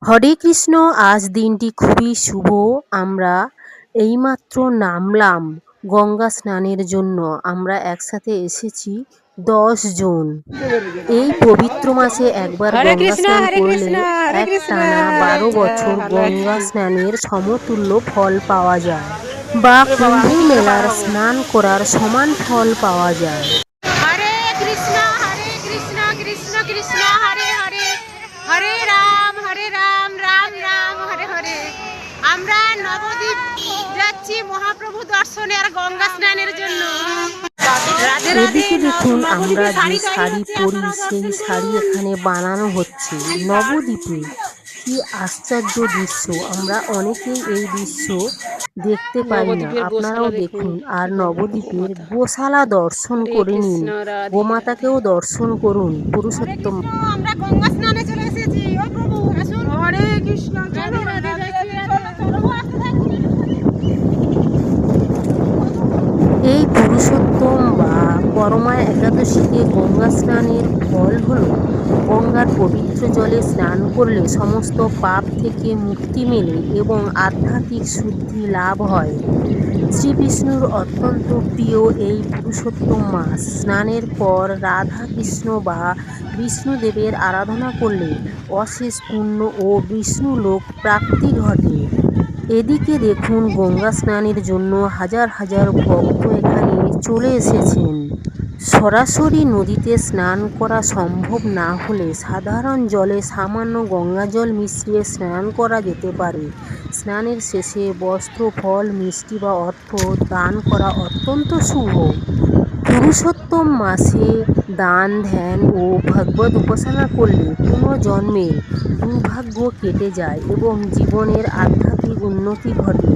হরে কৃষ্ণ। আজ দিনটি খুবই শুভ। আমরা এইমাত্র নামলাম গঙ্গা স্নানের জন্য। আমরা একসাথে এসেছি 10 জন। এই পবিত্র মাসে একবার হরে গঙ্গা কৃষ্ণ স্নান হরে করলে কৃষ্ণ হরে কৃষ্ণ একটানা 12 বছর ভালো গঙ্গা আছি। স্নানের সমতুল্য ফল পাওয়া যায়, বা ওরে বাবা, কুম্ভ আমি কি করে পার মেলার হবো? স্নান করার সমান ফল পাওয়া যায়। হরে কৃষ্ণ কৃষ্ণ কৃষ্ণ হরে হরে, হরে রাম রাম রাম হরে হরে। আমরা নবদ্বীপ যাচ্ছি মহাপ্রভু দর্শনে আর গঙ্গা স্নানের জন্য। রাধে রাধে। এদিকে দেখুন, আমরা নবদ্বীপে যে শাড়ি তৈরি শাড়ি হচ্ছে, পরি আপনারা সেই দর্শন শাড়ি করুন। এখানে বানানো হচ্ছে নবদ্বীপে। কি আশ্চর্য দৃশ্য! আমরা অনেকেই এই দৃশ্য দেখতে পাই না, নবদ্বীপের আপনারাও গোশালা দেখুন, দেখুন। আর কি বড় বড় নবদ্বীপের গোমাতা। গোশালা দর্শন হরে করে নিন, কৃষ্ণ রাধে রাধে। গোমাতাকেও দর্শন করুন। হরে পুরুষোত্তম কৃষ্ণ, আমরা গঙ্গা স্নানে চলে এসেছি। ও প্রভু আসুন। হরে কৃষ্ণ, চলো রাধে রাধে চলো চলো আসতে থাকুন। এই পুরুষোত্তম বা পরমা একাদশীতে গঙ্গা স্নানের ফল হল, গঙ্গার পবিত্র জলে স্নান করলে সমস্ত পাপ থেকে মুক্তি মেলে এবং আধ্যাত্মিক শুদ্ধি লাভ হয়। শ্রীবিষ্ণুর অত্যন্ত প্রিয় এই পুরুষোত্তম মাস। স্নানের পর রাধা কৃষ্ণ বা বিষ্ণুদেবের আরাধনা করলে অশেষ পুণ্য ও বিষ্ণুলোক প্রাপ্তি ঘটে। এদিকে দেখুন, গঙ্গা স্নানের জন্য হাজার হাজার ভক্ত এখানে চলে এসেছেন। সরাসরি নদীতে স্নান করা সম্ভব না হলে সাধারণ জলে সামান্য গঙ্গাজল মিশিয়ে স্নান করা যেতে পারে। স্নানের শেষে বস্ত্র, ফল, মিষ্টি বা অর্থ দান করা অত্যন্ত শুভ। পুরুষোত্তম মাসে দান, ধ্যান ও ভগবত উপাসনা করলে পুনর্জন্মের দুর্ভাগ্য কেটে যায় এবং জীবনের আধ্যাত্মিক উন্নতি ঘটে।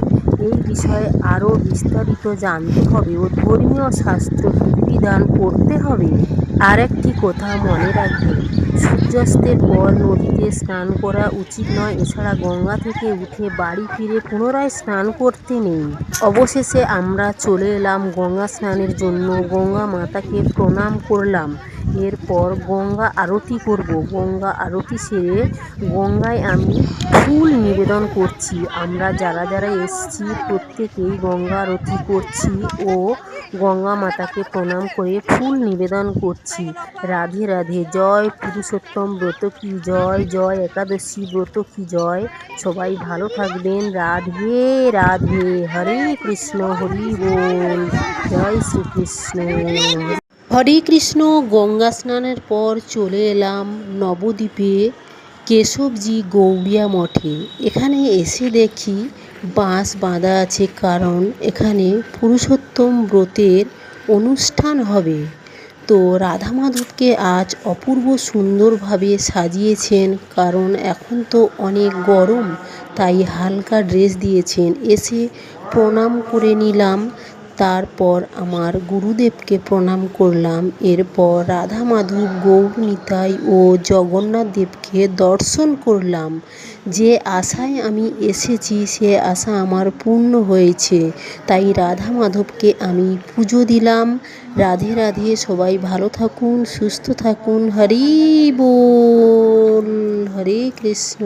এই বিষয়ে আরও বিস্তারিত জানতে হবে ও ধর্মীয় শাস্ত্র বিধিবিধান পড়তে হবে। আরেকটি কথা মনে রাখবেন, সূর্যাস্তের পর নদীতে স্নান করা উচিত নয়। এছাড়া গঙ্গা থেকে উঠে বাড়ি ফিরে পুনরায় স্নান করতে নেই। অবশেষে আমরা চলে এলাম গঙ্গা স্নানের জন্য। গঙ্গা মাতাকে প্রণাম করলাম। এরপর গঙ্গা আরতি করব। গঙ্গা আরতি সেরে গঙ্গায় আমি ফুল নিবেদন করছি। আমরা যারা যারা এসছি প্রত্যেকেই গঙ্গা আরতি করছি ও গঙ্গা মাতাকে প্রণাম করে ফুল নিবেদন করছি। রাধে রাধে। জয় পুরুষোত্তম ব্রত কি জয়, জয় একাদশী ব্রত কি জয়। সবাই ভালো থাকবেন। রাধে রাধে। হরে কৃষ্ণ, হরি বল। জয় শ্রীকৃষ্ণ। হরে কৃষ্ণ। গঙ্গা স্নানের পর চলে এলাম নবদ্বীপে কেশবজি গৌড়িয়া মঠে। এখানে এসে দেখি বাঁশ বাঁধা আছে, কারণ এখানে পুরুষোত্তম ব্রতের অনুষ্ঠান হবে। তো রাধা মাধবকে আজ অপূর্ব সুন্দরভাবে সাজিয়েছেন, কারণ এখন তো অনেক গরম, তাই হালকা ড্রেস দিয়েছেন। এসে প্রণাম করে নিলাম, তারপর আমার গুরুদেবকে প্রণাম করলাম। এরপর রাধা মাধব, গৌর নিতাই ও জগন্নাথ দেবকে দর্শন করলাম। যে আশায় আমি এসেছি সে আশা আমার পূর্ণ হয়েছে, তাই রাধা মাধবকে আমি পুজো দিলাম। রাধে রাধে। সবাই ভালো থাকুন, সুস্থ থাকুন। হরি বল। হরে কৃষ্ণ।